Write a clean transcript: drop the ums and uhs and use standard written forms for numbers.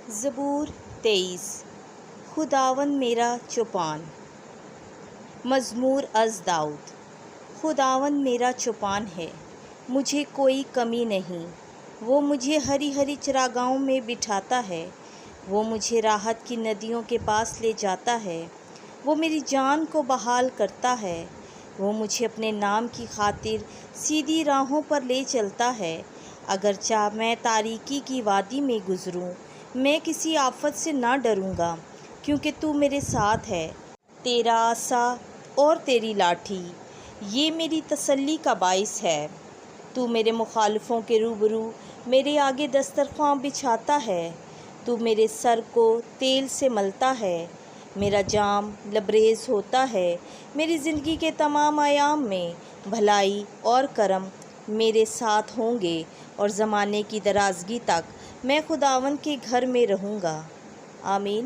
زبور 23۔ خداوند میرا چوپان۔ مزمور از داؤد۔ خداوند میرا چوپان ہے، مجھے کوئی کمی نہیں۔ وہ مجھے ہری ہری چراگاہوں میں بٹھاتا ہے، وہ مجھے راحت کی ندیوں کے پاس لے جاتا ہے۔ وہ میری جان کو بحال کرتا ہے، وہ مجھے اپنے نام کی خاطر سیدھی راہوں پر لے چلتا ہے۔ اگرچہ میں تاریکی کی وادی میں گزروں، میں کسی آفت سے نہ ڈروں گا، کیونکہ تو میرے ساتھ ہے۔ تیرا عصا اور تیری لاٹھی یہ میری تسلی کا باعث ہے۔ تو میرے مخالفوں کے روبرو میرے آگے دسترخواں بچھاتا ہے۔ تو میرے سر کو تیل سے ملتا ہے، میرا جام لبریز ہوتا ہے۔ میری زندگی کے تمام ایام میں بھلائی اور کرم میرے ساتھ ہوں گے، اور زمانے کی درازگی تک میں خداوند کے گھر میں رہوں گا۔ آمین۔